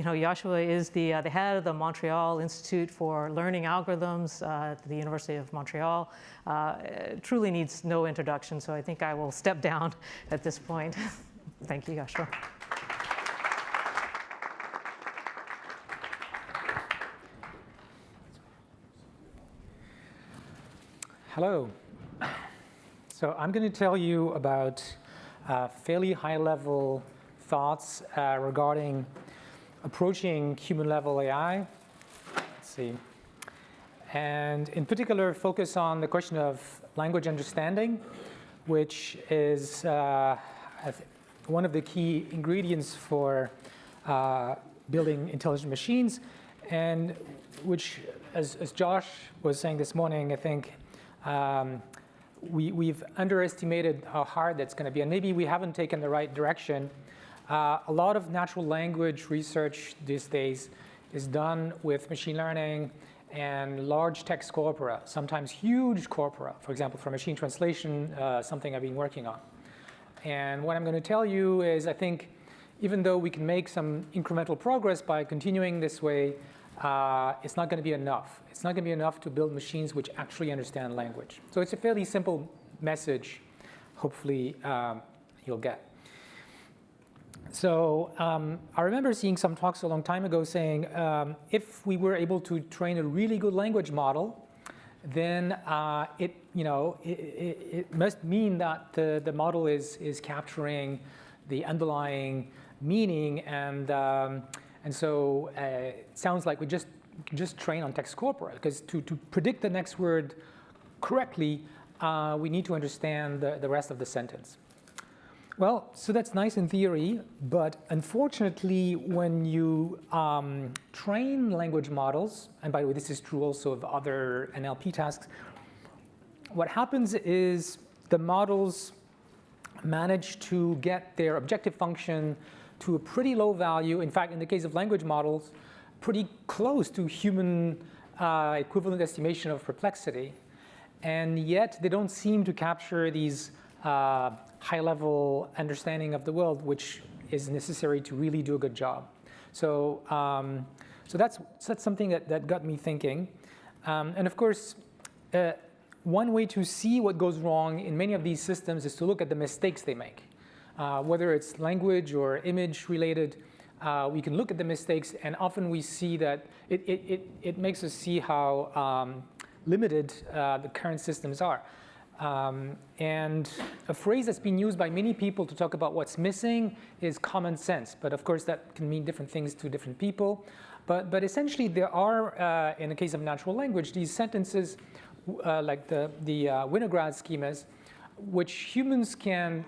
Joshua is the head of the Montreal Institute for Learning Algorithms at the University of Montreal. Truly needs no introduction, so I think I will step down at this point. Thank you, Joshua. Hello. So I'm going to tell you about fairly high-level thoughts regarding approaching human-level AI. Let's see. And in particular, focus on the question of language understanding, which is one of the key ingredients for building intelligent machines, and which, as Josh was saying this morning, I think we've underestimated how hard that's going to be, and maybe we haven't taken the right direction. A lot of natural language research these days is done with machine learning and large text corpora, sometimes huge corpora, for example, for machine translation, something I've been working on. And what I'm going to tell you is, I think, even though we can make some incremental progress by continuing this way, it's not going to be enough. It's not going to be enough to build machines which actually understand language. So it's a fairly simple message, hopefully you'll get. So I remember seeing some talks a long time ago saying if we were able to train a really good language model, then it must mean that the model is capturing the underlying meaning, and so it sounds like we just train on text corpora, because to predict the next word correctly, we need to understand the rest of the sentence. Well, so that's nice in theory, but unfortunately, when you train language models, and by the way, this is true also of other NLP tasks, what happens is the models manage to get their objective function to a pretty low value. In fact, in the case of language models, pretty close to human equivalent estimation of perplexity. And yet, they don't seem to capture these high-level understanding of the world, which is necessary to really do a good job. So, so that's something that got me thinking. And of course, one way to see what goes wrong in many of these systems is to look at the mistakes they make. Whether it's language or image related, we can look at the mistakes, and often we see that it makes us see how limited the current systems are. And a phrase that's been used by many people to talk about what's missing is common sense. But of course, that can mean different things to different people. But essentially, there are, in the case of natural language, these sentences like the Winograd schemas, which humans can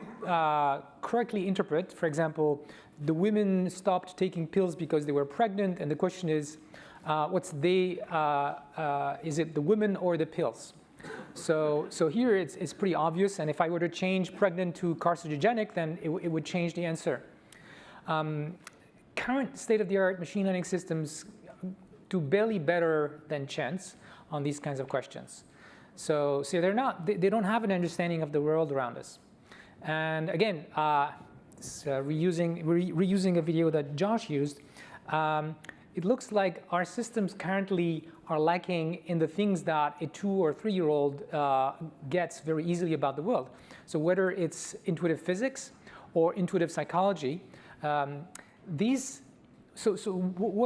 correctly interpret. For example, the women stopped taking pills because they were pregnant, and the question is, what's they? Is it the women or the pills? So here it's pretty obvious, and if I were to change pregnant to carcinogenic, then it would change the answer. Current state-of-the-art machine learning systems do barely better than chance on these kinds of questions. So they don't have an understanding of the world around us. And again, reusing a video that Josh used, it looks like our systems currently are lacking in the things that a 2- or 3-year-old gets very easily about the world. So whether it's intuitive physics or intuitive psychology, what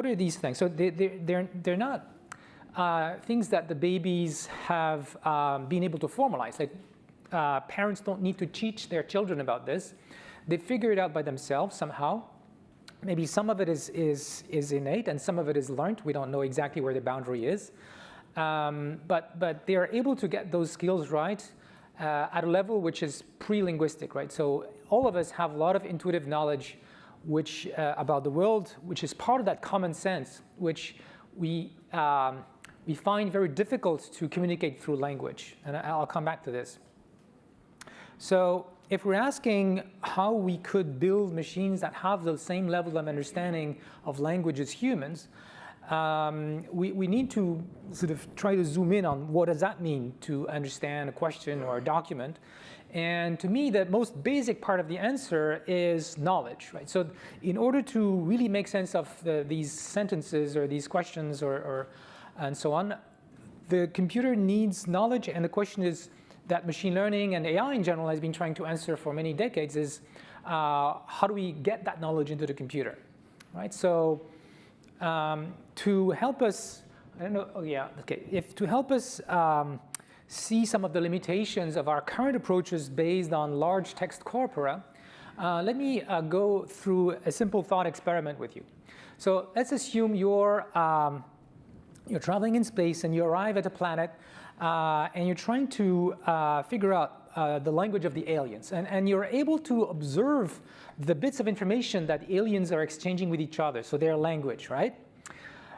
are these things? So they're not things that the babies have been able to formalize. Like parents don't need to teach their children about this. They figure it out by themselves somehow. Maybe some of it is innate and some of it is learned. We don't know exactly where the boundary is. But they are able to get those skills right at a level which is pre-linguistic, right? So all of us have a lot of intuitive knowledge which about the world, which is part of that common sense, which we find very difficult to communicate through language. And I'll come back to this. So if we're asking how we could build machines that have the same level of understanding of language as humans, we need to sort of try to zoom in on what does that mean to understand a question or a document. And to me, the most basic part of the answer is knowledge, right? So in order to really make sense of these sentences or these questions and so on, the computer needs knowledge. And the question is that machine learning and AI in general has been trying to answer for many decades is how do we get that knowledge into the computer, right? So to help us, I don't know, oh yeah, okay. To help us see some of the limitations of our current approaches based on large text corpora, let me go through a simple thought experiment with you. So let's assume you're traveling in space and you arrive at a planet and you're trying to figure out the language of the aliens. And you're able to observe the bits of information that aliens are exchanging with each other, so their language, right?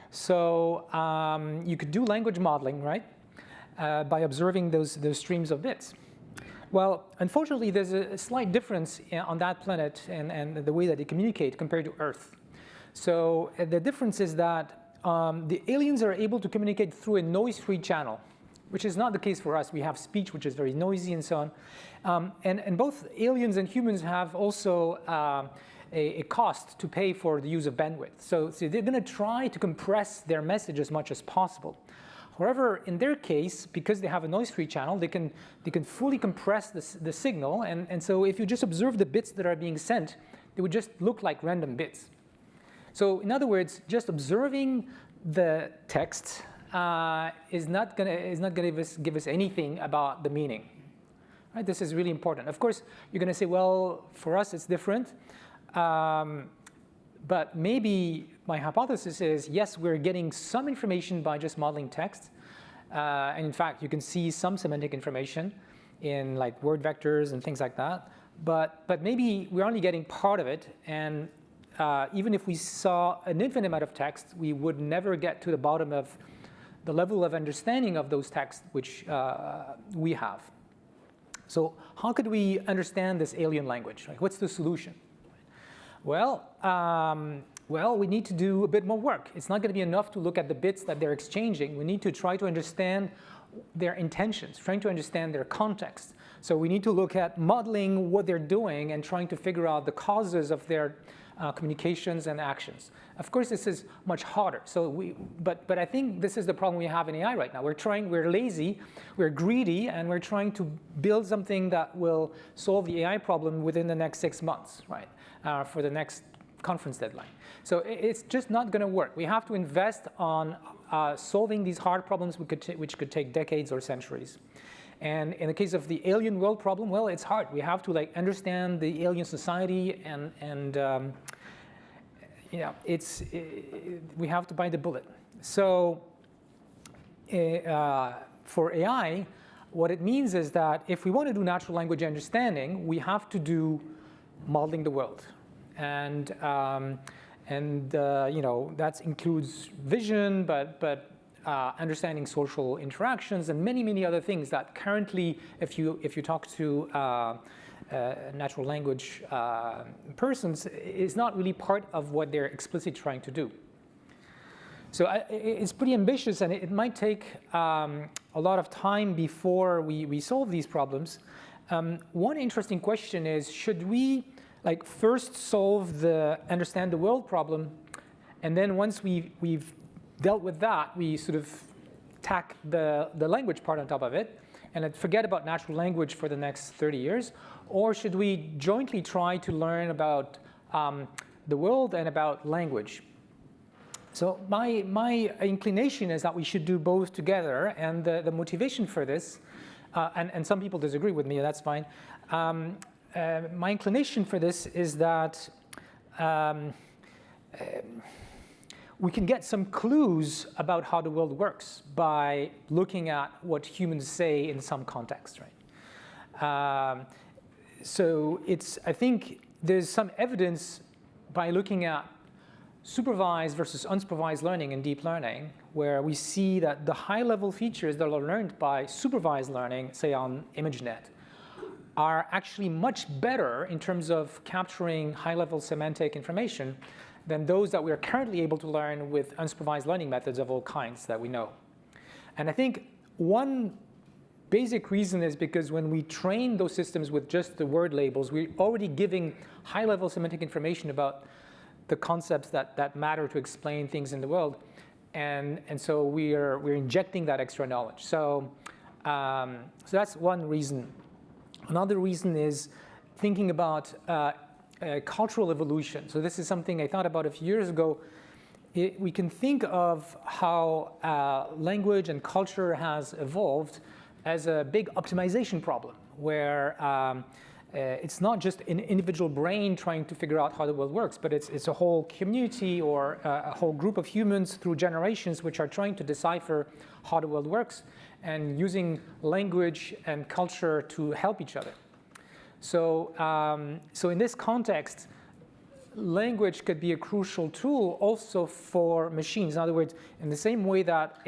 So you could do language modeling, right? By observing those streams of bits. Well, unfortunately, there's a slight difference on that planet and the way that they communicate compared to Earth. So the difference is that the aliens are able to communicate through a noise-free channel, which is not the case for us. We have speech, which is very noisy and so on. And both aliens and humans have also a cost to pay for the use of bandwidth. So they're going to try to compress their message as much as possible. However, in their case, because they have a noise-free channel, they can fully compress the signal. And so if you just observe the bits that are being sent, they would just look like random bits. So in other words, just observing the text is not going to give us anything about the meaning. Right? This is really important. Of course, you're going to say, well, for us it's different. But maybe my hypothesis is, yes, we're getting some information by just modeling text. And in fact, you can see some semantic information in like word vectors and things like that. But maybe we're only getting part of it. And even if we saw an infinite amount of text, we would never get to the bottom of the level of understanding of those texts which we have. So how could we understand this alien language? Like, what's the solution? Well, we need to do a bit more work. It's not going to be enough to look at the bits that they're exchanging. We need to try to understand their intentions, trying to understand their context. So we need to look at modeling what they're doing and trying to figure out the causes of their communications and actions. Of course, this is much harder. But I think this is the problem we have in AI right now. We're lazy, we're greedy, and we're trying to build something that will solve the AI problem within the next 6 months, right? For the next conference deadline. So it's just not going to work. We have to invest on solving these hard problems which could take decades or centuries. And in the case of the alien world problem, well, it's hard. We have to like understand the alien society and we have to bite the bullet. So for AI, what it means is that if we want to do natural language understanding, we have to do modeling the world. And that includes vision, but understanding social interactions and many other things that currently, if you talk to natural language persons, is not really part of what they're explicitly trying to do. So it's pretty ambitious, and it might take a lot of time before we solve these problems. One interesting question is, should we first solve the understand the world problem, and then once we've dealt with that, we sort of tack the language part on top of it and forget about natural language for the next 30 years? Or should we jointly try to learn about the world and about language? So my inclination is that we should do both together, and the motivation for this, and some people disagree with me, that's fine. My inclination for this is that we can get some clues about how the world works by looking at what humans say in some context, right? So I think there's some evidence by looking at supervised versus unsupervised learning in deep learning, where we see that the high-level features that are learned by supervised learning, say on ImageNet, are actually much better in terms of capturing high-level semantic information than those that we are currently able to learn with unsupervised learning methods of all kinds that we know. And I think one basic reason is because when we train those systems with just the word labels, we're already giving high-level semantic information about the concepts that matter to explain things in the world. And so we're injecting that extra knowledge. So that's one reason. Another reason is thinking about cultural evolution. So this is something I thought about a few years ago. We can think of how language and culture has evolved as a big optimization problem, where it's not just an individual brain trying to figure out how the world works, but it's a whole community or a whole group of humans through generations which are trying to decipher how the world works and using language and culture to help each other. So in this context, language could be a crucial tool also for machines. In other words, in the same way that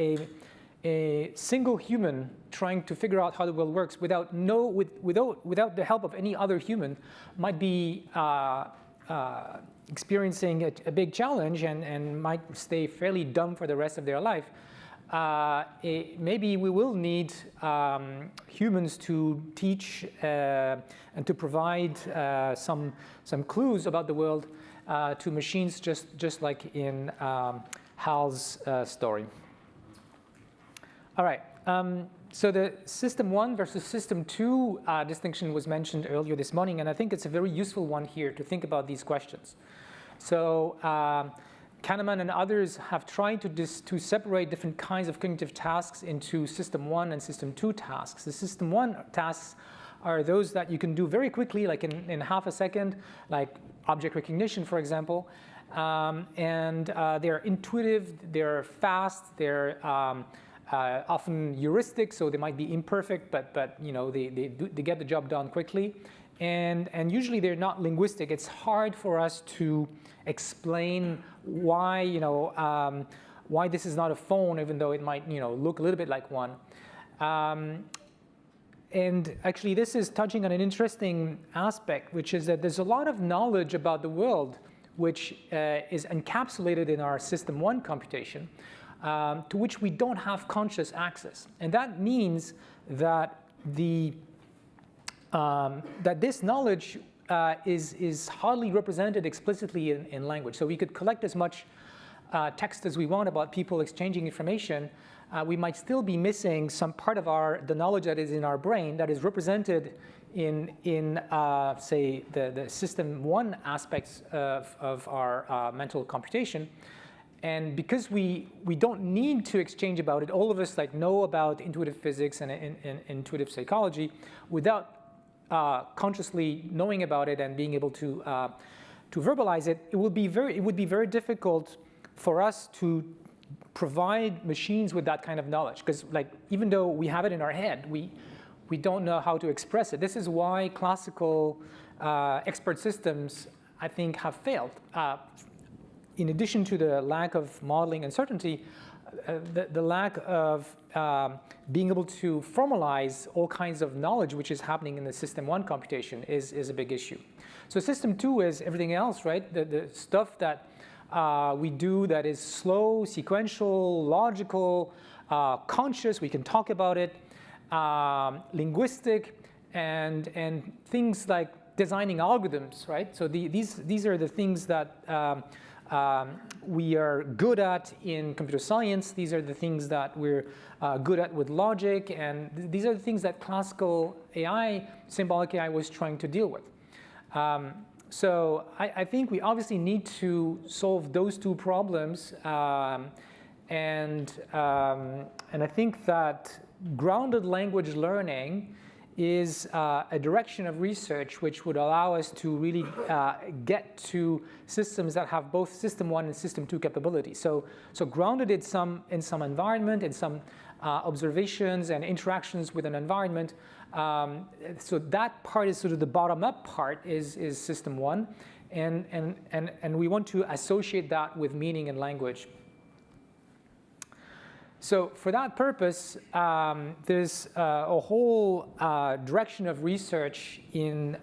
a single human trying to figure out how the world works without the help of any other human might be experiencing a big challenge and might stay fairly dumb for the rest of their life. Maybe we will need humans to teach and to provide some clues about the world to machines, just like in Hal's story. All right. So the system 1 versus system 2 distinction was mentioned earlier this morning, and I think it's a very useful one here to think about these questions. So Kahneman and others have tried to separate different kinds of cognitive tasks into system 1 and system 2 tasks. The system 1 tasks are those that you can do very quickly, like in half a second, like object recognition, for example. And they're intuitive, they're fast, they're often heuristic, so they might be imperfect, but you know, they get the job done quickly. And usually they're not linguistic. It's hard for us to explain why, why this is not a phone, even though it might, look a little bit like one. And actually, this is touching on an interesting aspect, which is that there's a lot of knowledge about the world which is encapsulated in our system 1 computation, to which we don't have conscious access. And that means that that this knowledge is hardly represented explicitly in language. So we could collect as much text as we want about people exchanging information. We might still be missing some part of the knowledge that is in our brain that is represented in say, the system 1 aspects of our mental computation. And because we don't need to exchange about it, all of us know about intuitive physics and intuitive psychology without consciously knowing about it and being able to verbalize it. It would be very difficult for us to provide machines with that kind of knowledge, because even though we have it in our head, we don't know how to express it. This is why classical expert systems, I think, have failed. In addition to the lack of modeling uncertainty, the lack of being able to formalize all kinds of knowledge which is happening in the system 1 computation is a big issue. So system 2 is everything else, right? The stuff that we do that is slow, sequential, logical, conscious, we can talk about it, linguistic, and things like designing algorithms, right? So these are the things that we are good at in computer science. These are the things that we're good at with logic, and these are the things that classical AI, symbolic AI, was trying to deal with. So I think we obviously need to solve those two problems, and I think that grounded language learning is a direction of research which would allow us to really get to systems that have both system 1 and system 2 capabilities. So grounded in some environment, in some observations and interactions with an environment. So that part is sort of the bottom-up part is system 1, and we want to associate that with meaning and language. So for that purpose, there's a whole direction of research in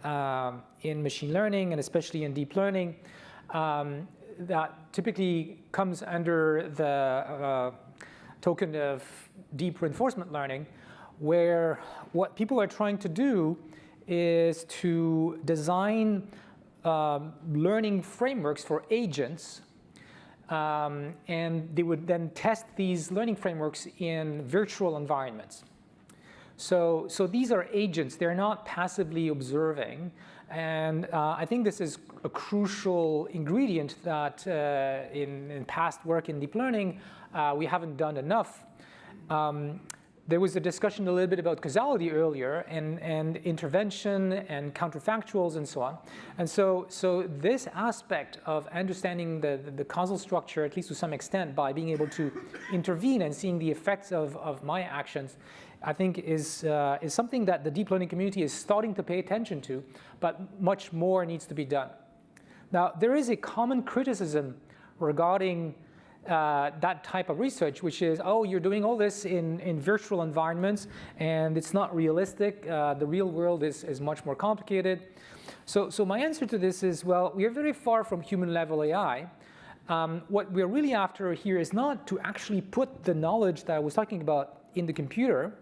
machine learning, and especially in deep learning, that typically comes under the token of deep reinforcement learning, where what people are trying to do is to design learning frameworks for agents, and they would then test these learning frameworks in virtual environments. So these are agents, they're not passively observing, and I think this is a crucial ingredient that in past work in deep learning we haven't done enough. There was a discussion a little bit about causality earlier, and intervention and counterfactuals and so on. And so this aspect of understanding the causal structure, at least to some extent, by being able to intervene and seeing the effects of my actions, I think is something that the deep learning community is starting to pay attention to, but much more needs to be done. Now, there is a common criticism regarding that type of research, which is, oh, you're doing all this in virtual environments, and it's not realistic. The real world is much more complicated. So my answer to this is, well, we are very far from human-level AI. What we're really after here is not to actually put the knowledge that I was talking about in the computer.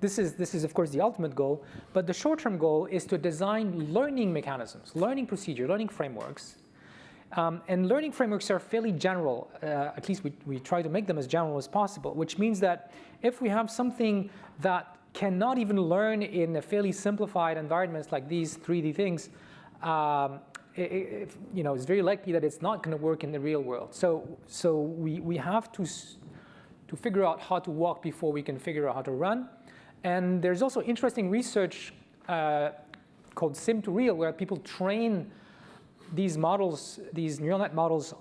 This is, of course, the ultimate goal. But the short-term goal is to design learning mechanisms, learning procedure, learning frameworks. And learning frameworks are fairly general, at least we try to make them as general as possible, which means that if we have something that cannot even learn in a fairly simplified environments like these 3D things, it's very likely that it's not going to work in the real world. So we have to figure out how to walk before we can figure out how to run. And there's also interesting research called sim to real, where people train these models, these neural net models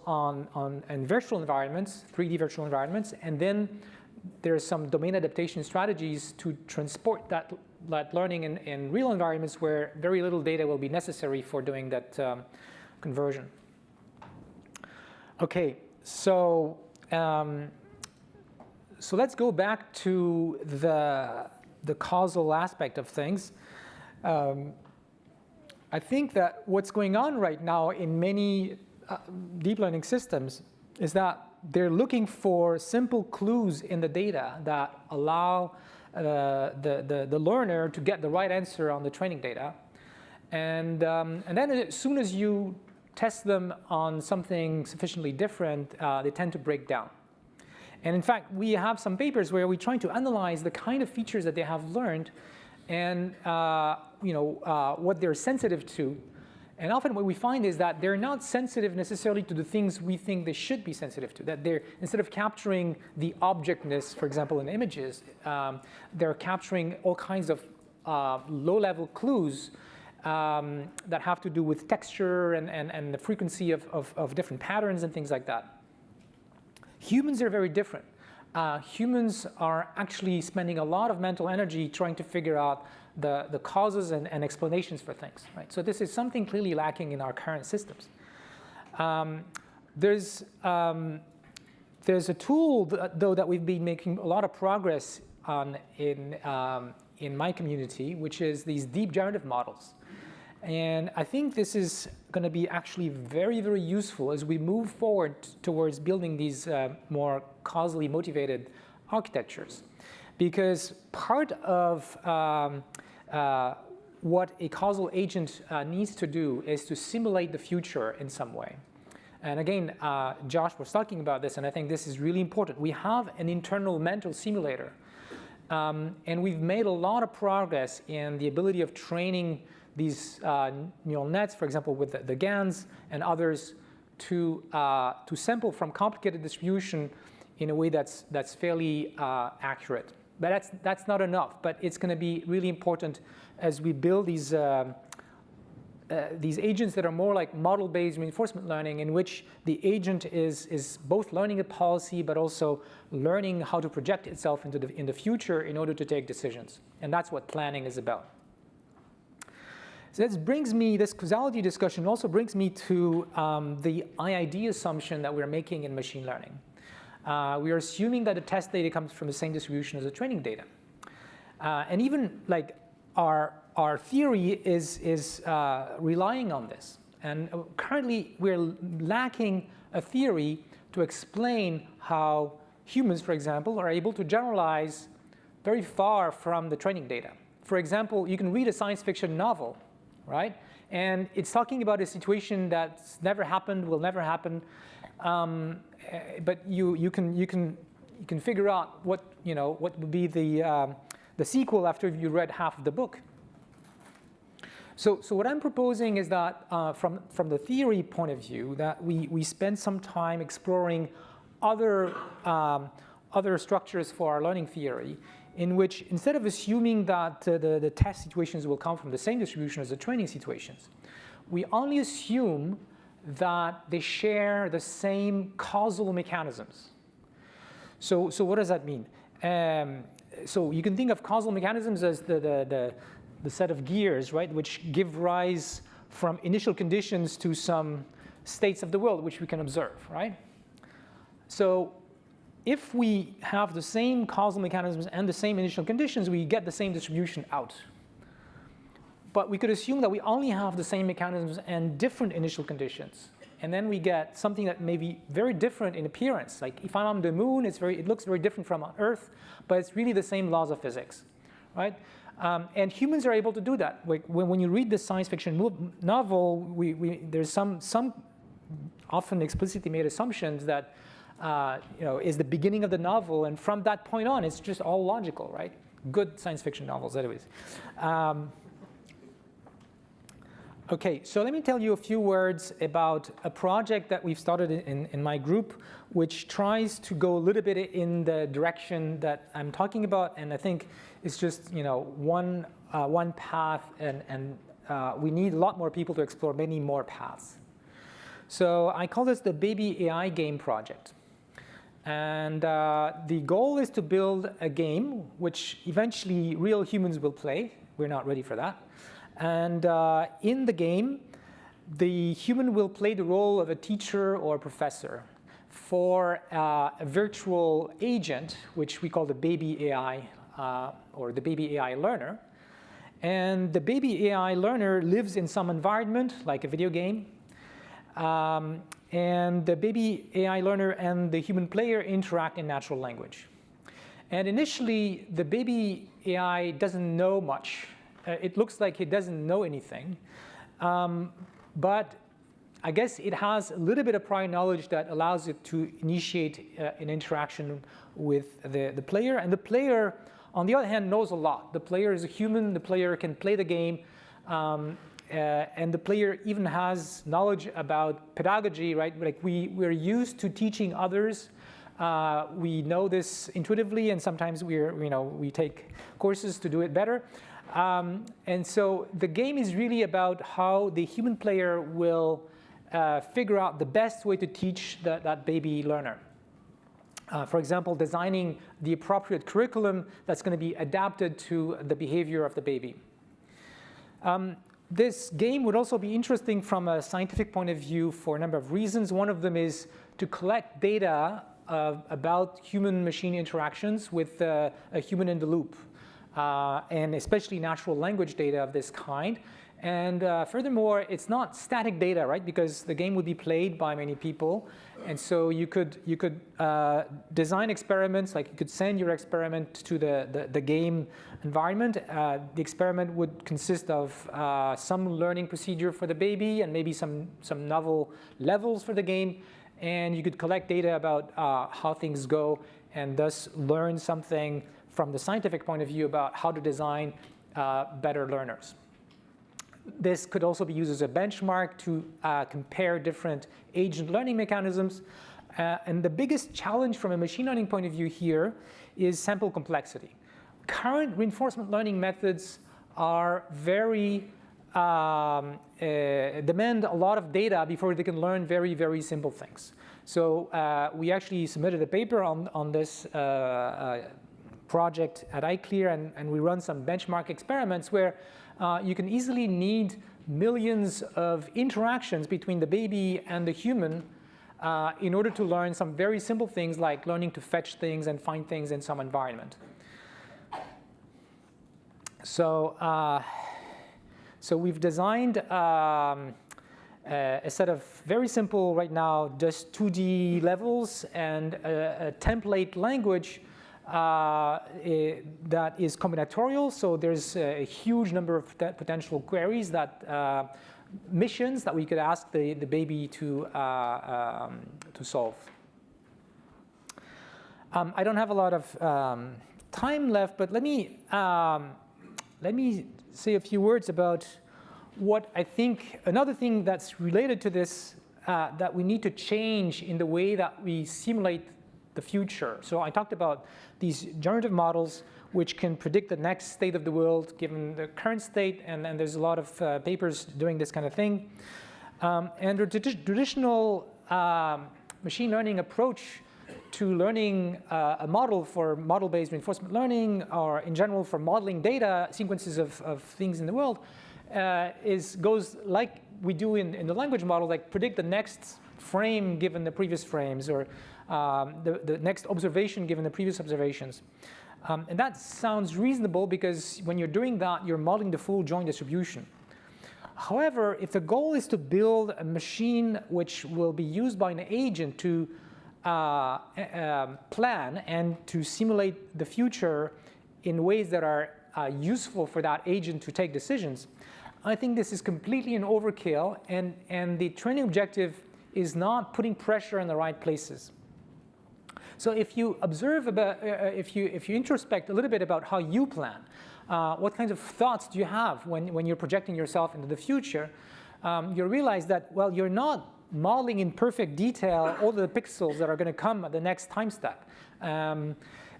in virtual environments, 3D virtual environments, and then there's some domain adaptation strategies to transport that learning in real environments where very little data will be necessary for doing that conversion. Okay, so let's go back to the causal aspect of things. I think that what's going on right now in many deep learning systems is that they're looking for simple clues in the data that allow the learner to get the right answer on the training data. And then as soon as you test them on something sufficiently different, they tend to break down. And in fact, we have some papers where we're trying to analyze the kind of features that they have learned and what they're sensitive to. And often what we find is that they're not sensitive necessarily to the things we think they should be sensitive to. That they're, instead of capturing the objectness, for example, in images, they're capturing all kinds of low-level clues that have to do with texture and the frequency of different patterns and things like that. Humans are very different. Humans are actually spending a lot of mental energy trying to figure out the causes and explanations for things, right? So this is something clearly lacking in our current systems. There's a tool, though, that we've been making a lot of progress on in my community, which is these deep generative models. And I think this is going to be actually very, very useful as we move forward towards building these more causally motivated architectures. Because part of what a causal agent needs to do is to simulate the future in some way. And again, Josh was talking about this, and I think this is really important. We have an internal mental simulator. And we've made a lot of progress in the ability of training these neural nets, for example, with the GANs and others, to sample from complicated distribution in a way that's fairly accurate. But that's not enough. But it's going to be really important as we build these agents that are more like model-based reinforcement learning, in which the agent is both learning a policy but also learning how to project itself in the future in order to take decisions. And that's what planning is about. So this causality discussion also brings me to the IID assumption that we're making in machine learning. We are assuming that the test data comes from the same distribution as the training data. And even like our theory is relying on this. And currently, we're lacking a theory to explain how humans, for example, are able to generalize very far from the training data. For example, you can read a science fiction novel, right? And it's talking about a situation that's never happened, will never happen, but you can figure out what would be the sequel after you read half of the book. So what I'm proposing is that from the theory point of view, that we spend some time exploring other structures for our learning theory, in which instead of assuming that the test situations will come from the same distribution as the training situations, we only assume that they share the same causal mechanisms. So what does that mean? So you can think of causal mechanisms as the set of gears, right, which give rise from initial conditions to some states of the world which we can observe, right? So if we have the same causal mechanisms and the same initial conditions, we get the same distribution out. But we could assume that we only have the same mechanisms and different initial conditions. And then we get something that may be very different in appearance. Like if I'm on the moon, it looks very different from on Earth, but it's really the same laws of physics, right? And humans are able to do that. Like when you read this science fiction novel, there's some often explicitly made assumptions that is the beginning of the novel, and from that point on, it's just all logical, right? Good science fiction novels, anyways. Okay, so let me tell you a few words about a project that we've started in my group, which tries to go a little bit in the direction that I'm talking about, and I think it's just one path, and we need a lot more people to explore many more paths. So I call this the Baby AI Game Project. And the goal is to build a game which eventually real humans will play. We're not ready for that. And in the game, the human will play the role of a teacher or a professor for a virtual agent, which we call the Baby AI or the Baby AI learner. And the Baby AI learner lives in some environment, like a video game. And the Baby AI learner and the human player interact in natural language. And initially, the Baby AI doesn't know much. It looks like it doesn't know anything. But I guess it has a little bit of prior knowledge that allows it to initiate an interaction with the player. And the player, on the other hand, knows a lot. The player is a human. The player can play the game. And the player even has knowledge about pedagogy, right? Like we're used to teaching others. We know this intuitively, and sometimes we take courses to do it better. And so the game is really about how the human player will figure out the best way to teach that baby learner. For example, designing the appropriate curriculum that's going to be adapted to the behavior of the baby. This game would also be interesting from a scientific point of view for a number of reasons. One of them is to collect data about human-machine interactions with a human in the loop, and especially natural language data of this kind. And furthermore, it's not static data, right? Because the game would be played by many people, and so you could design experiments. Like you could send your experiment to the game environment. The experiment would consist of some learning procedure for the baby and maybe some novel levels for the game, and you could collect data about how things go and thus learn something from the scientific point of view about how to design better learners. This could also be used as a benchmark to compare different agent learning mechanisms. And the biggest challenge from a machine learning point of view here is sample complexity. Current reinforcement learning methods are very demand a lot of data before they can learn very, very simple things. So we actually submitted a paper on this project at iClear, and we run some benchmark experiments where you can easily need millions of interactions between the baby and the human in order to learn some very simple things like learning to fetch things and find things in some environment. So we've designed a set of very simple, right now, just 2D levels and a template language that is combinatorial. So there's a huge number of potential queries that missions that we could ask the baby to solve. I don't have a lot of time left, but let me say a few words about what I think, another thing that's related to this that we need to change in the way that we simulate the future. So I talked about these generative models which can predict the next state of the world given the current state, and there's a lot of papers doing this kind of thing. And the traditional machine learning approach to learning a model for model-based reinforcement learning, or in general for modeling data, sequences of things in the world, goes like we do in the language model, like predict the next frame given the previous frames, or the next observation given the previous observations. And that sounds reasonable because when you're doing that, you're modeling the full joint distribution. However, if the goal is to build a machine which will be used by an agent to plan and to simulate the future in ways that are useful for that agent to take decisions, I think this is completely an overkill, and the training objective is not putting pressure in the right places. So if you observe about, if you introspect a little bit about how you plan, what kinds of thoughts do you have when you're projecting yourself into the future, you'll realize that, well, you're not modeling in perfect detail all the pixels that are going to come at the next time step.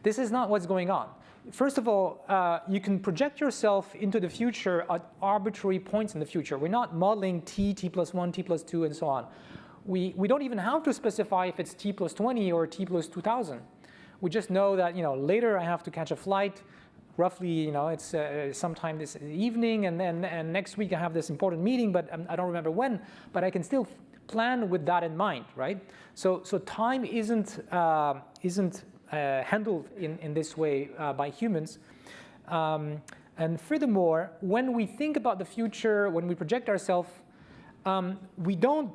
This is not what's going on. First of all, you can project yourself into the future at arbitrary points in the future. We're not modeling t plus 1, t plus 2, and so on. We don't even have to specify if it's t plus 20 or t plus 2000. We just know that later I have to catch a flight. Roughly, it's sometime this evening, and then next week I have this important meeting, but I don't remember when. But I can still plan with that in mind, right? So time isn't handled in this way by humans. And furthermore, when we think about the future, when we project ourselves, we don't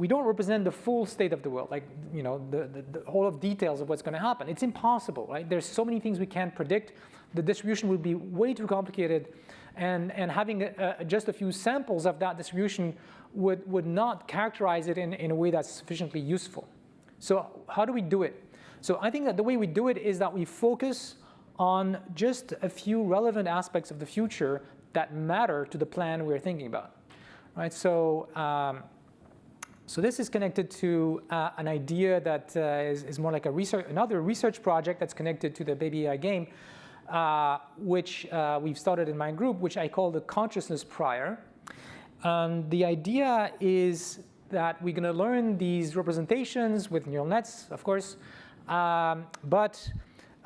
represent the full state of the world, like the whole of details of what's going to happen. It's impossible, right? There's so many things we can't predict. The distribution would be way too complicated, and having just a few samples of that distribution would not characterize it in a way that's sufficiently useful. So how do we do it? So I think that the way we do it is that we focus on just a few relevant aspects of the future that matter to the plan we're thinking about, right? So so this is connected to an idea that is more like another research project that's connected to the Baby AI game, which we've started in my group, which I call the consciousness prior. The idea is that we're going to learn these representations with neural nets, of course, but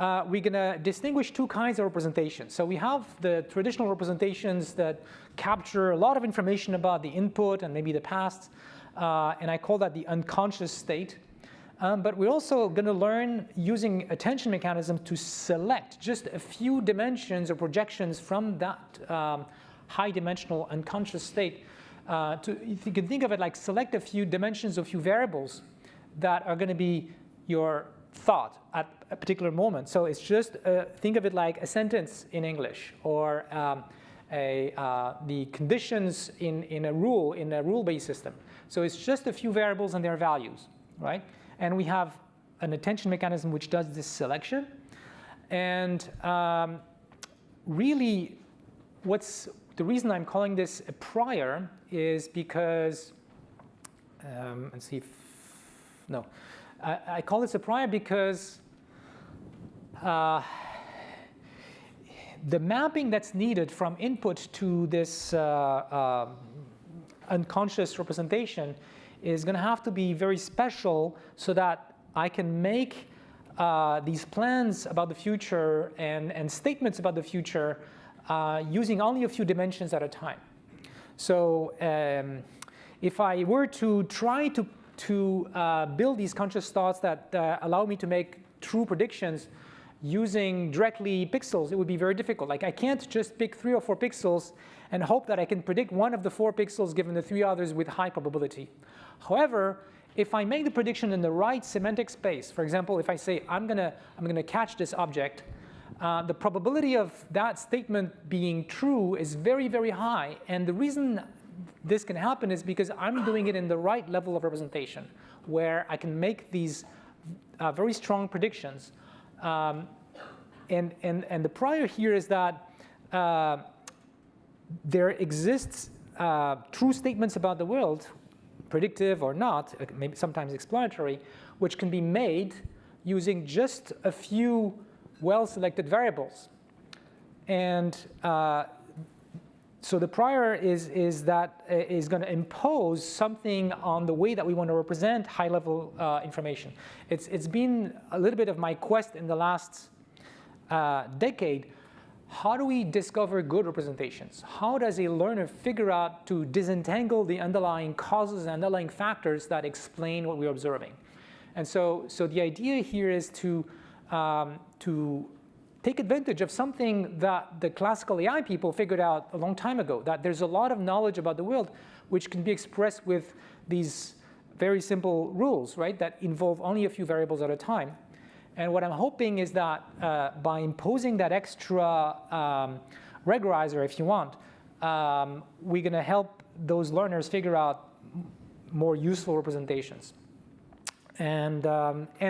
we're going to distinguish two kinds of representations. So we have the traditional representations that capture a lot of information about the input and maybe the past, and I call that the unconscious state. But we're also going to learn using attention mechanisms to select just a few dimensions or projections from that high-dimensional unconscious state. If you can think of it like select a few dimensions, a few variables that are going to be your thought at a particular moment. So it's just think of it like a sentence in English, or the conditions in a rule-based system. So it's just a few variables and their values, right? And we have an attention mechanism which does this selection. And really, the reason I'm calling this a prior is because, let's see if, no. I call this a prior because the mapping that's needed from input to this unconscious representation is going to have to be very special so that I can make these plans about the future and statements about the future using only a few dimensions at a time. So if I were to try to build these conscious thoughts that allow me to make true predictions using directly pixels, it would be very difficult. Like I can't just pick 3 or 4 pixels and hope that I can predict one of the 4 pixels given the 3 others with high probability. However, if I make the prediction in the right semantic space, for example, if I say I'm gonna catch this object, the probability of that statement being true is very, very high. And the reason this can happen is because I'm doing it in the right level of representation, where I can make these very strong predictions. And the prior here is that there exists true statements about the world, predictive or not, maybe sometimes explanatory, which can be made using just a few well-selected variables. And so the prior is going to impose something on the way that we want to represent high-level information. It's been a little bit of my quest in the last decade. How do we discover good representations? How does a learner figure out to disentangle the underlying causes and underlying factors that explain what we're observing? And so the idea here is to take advantage of something that the classical AI people figured out a long time ago, that there's a lot of knowledge about the world which can be expressed with these very simple rules, right, that involve only a few variables at a time. And what I'm hoping is that by imposing that extra regularizer, if you want, we're going to help those learners figure out more useful representations. And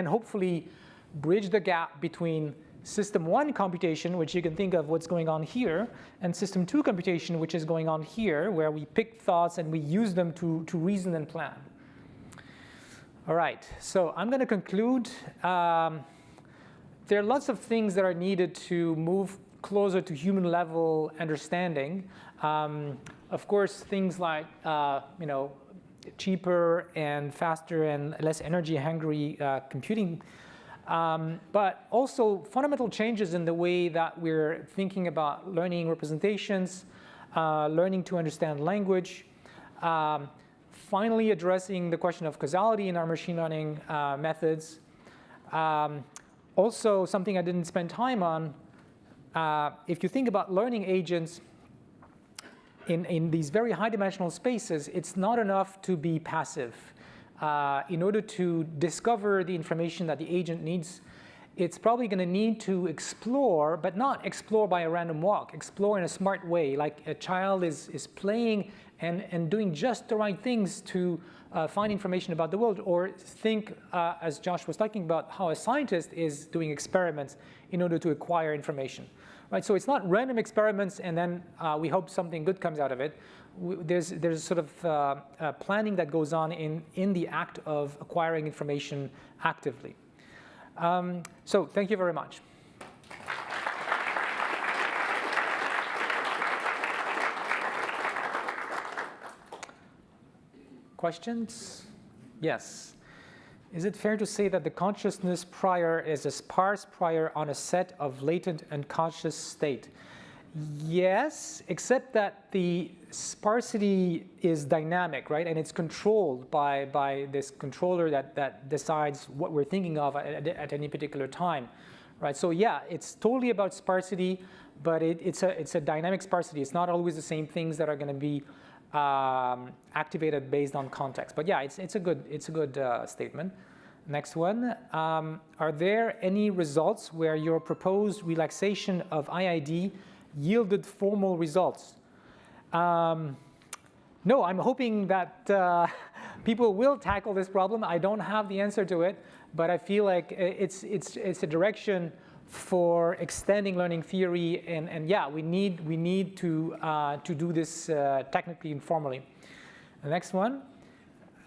hopefully bridge the gap between system 1 computation, which you can think of what's going on here, and system 2 computation, which is going on here, where we pick thoughts and we use them to reason and plan. All right, so I'm going to conclude. There are lots of things that are needed to move closer to human level understanding. Of course, things like cheaper and faster and less energy hungry computing, but also fundamental changes in the way that we're thinking about learning representations, learning to understand language, finally addressing the question of causality in our machine learning methods. Also, something I didn't spend time on, if you think about learning agents in these very high-dimensional spaces, it's not enough to be passive. In order to discover the information that the agent needs, it's probably going to need to explore, but not explore by a random walk, explore in a smart way, like a child is playing and doing just the right things to find information about the world, or think, as Josh was talking about, how a scientist is doing experiments in order to acquire information. Right? So it's not random experiments and then we hope something good comes out of it. There's sort of planning that goes on in the act of acquiring information actively. So thank you very much. Questions? Yes. Is it fair to say that the consciousness prior is a sparse prior on a set of latent unconscious state? Yes, except that the sparsity is dynamic, right? And it's controlled by this controller that decides what we're thinking of at any particular time, right? So yeah, it's totally about sparsity, but it's a dynamic sparsity. It's not always the same things that are going to be activated based on context. But yeah, it's a good statement. Next one. Are there any results where your proposed relaxation of IID yielded formal results? No, I'm hoping that people will tackle this problem. I don't have the answer to it, but I feel like it's a direction for extending learning theory, and yeah, we need to do this technically and formally. The next one.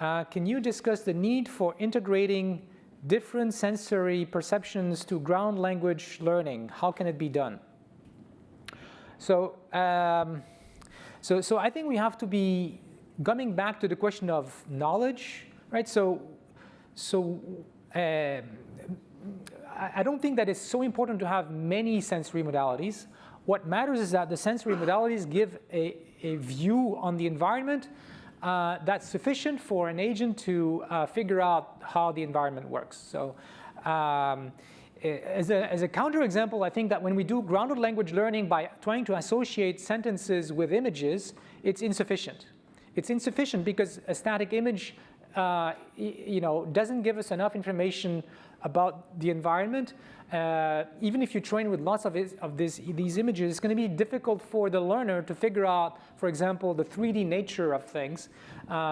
Can you discuss the need for integrating different sensory perceptions to ground language learning? How can it be done? So, so I think we have to be coming back to the question of knowledge, right? I don't think that it's so important to have many sensory modalities. What matters is that the sensory modalities give a view on the environment that's sufficient for an agent to figure out how the environment works. So as a counterexample, I think that when we do grounded language learning by trying to associate sentences with images, it's insufficient. It's insufficient because a static image doesn't give us enough information about the environment. Even if you train with lots of these images, it's going to be difficult for the learner to figure out, for example, the 3D nature of things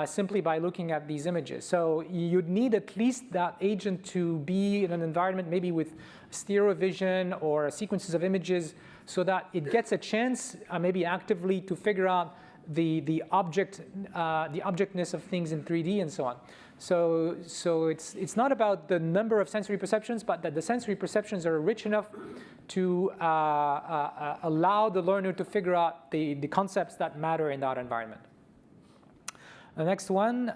simply by looking at these images. So you'd need at least that agent to be in an environment maybe with stereo vision or sequences of images so that it gets a chance maybe actively to figure out the objectness of things in 3D and so on. So it's not about the number of sensory perceptions, but that the sensory perceptions are rich enough to allow the learner to figure out the concepts that matter in that environment. The next one,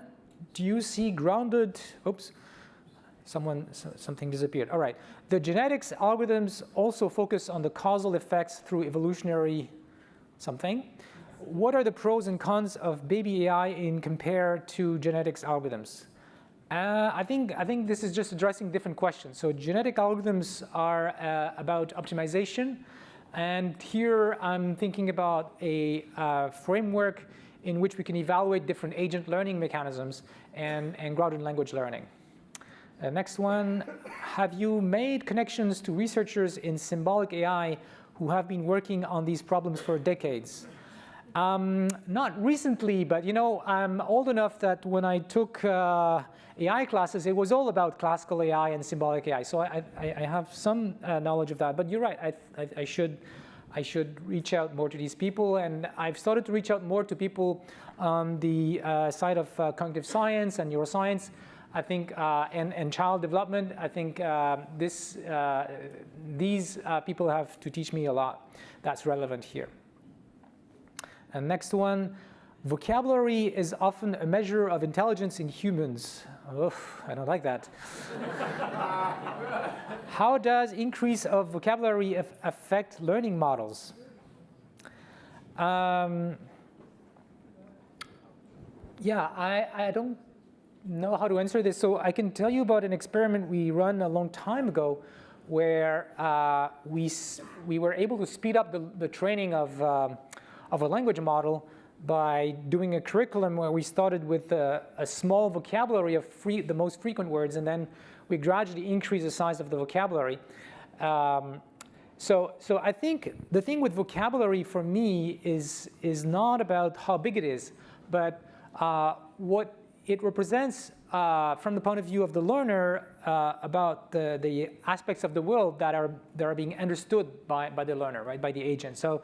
do you see grounded, oops, something disappeared. All right, the genetics algorithms also focus on the causal effects through evolutionary something. What are the pros and cons of baby AI in compared to genetics algorithms? I think this is just addressing different questions. So genetic algorithms are about optimization, and here I'm thinking about a framework in which we can evaluate different agent learning mechanisms and grounded language learning. Next one, have you made connections to researchers in symbolic AI who have been working on these problems for decades? Not recently, but I'm old enough that when I took AI classes, it was all about classical AI and symbolic AI. So I have some knowledge of that. But you're right, I should reach out more to these people. And I've started to reach out more to people on the side of cognitive science and neuroscience, I think, and child development. I think these people have to teach me a lot that's relevant here. And next one, vocabulary is often a measure of intelligence in humans. Oof, I don't like that. How does increase of vocabulary affect learning models? Yeah, I don't know how to answer this. So I can tell you about an experiment we ran a long time ago where we were able to speed up the training of a language model by doing a curriculum where we started with a small vocabulary of the most frequent words, and then we gradually increased the size of the vocabulary. So I think the thing with vocabulary for me is not about how big it is, but what it represents from the point of view of the learner about the aspects of the world that are being understood by the learner, right, by the agent. So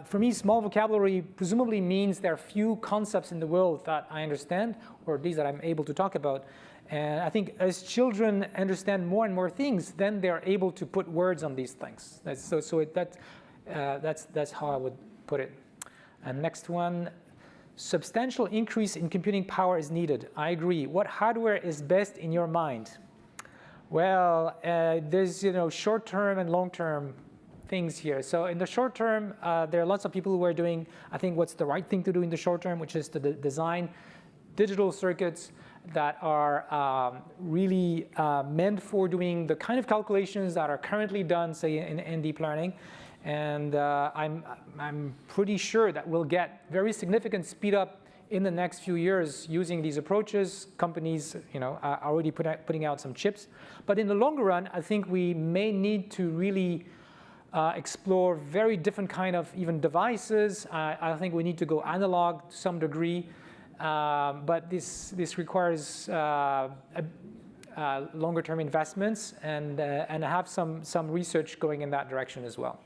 for me, small vocabulary presumably means there are few concepts in the world that I understand, or these that I'm able to talk about. And I think as children understand more and more things, then they're able to put words on these things. That's how I would put it. And next one, substantial increase in computing power is needed. I agree. What hardware is best in your mind? Well, there's short-term and long-term things here. So in the short term, there are lots of people who are doing, I think, what's the right thing to do in the short term, which is to design digital circuits that are really meant for doing the kind of calculations that are currently done, say, in deep learning. And I'm pretty sure that we'll get very significant speed up in the next few years using these approaches. Companies, are already putting out some chips. But in the longer run, I think we may need to really explore very different kind of even devices. I think we need to go analog to some degree, but this requires longer term investments and have some research going in that direction as well.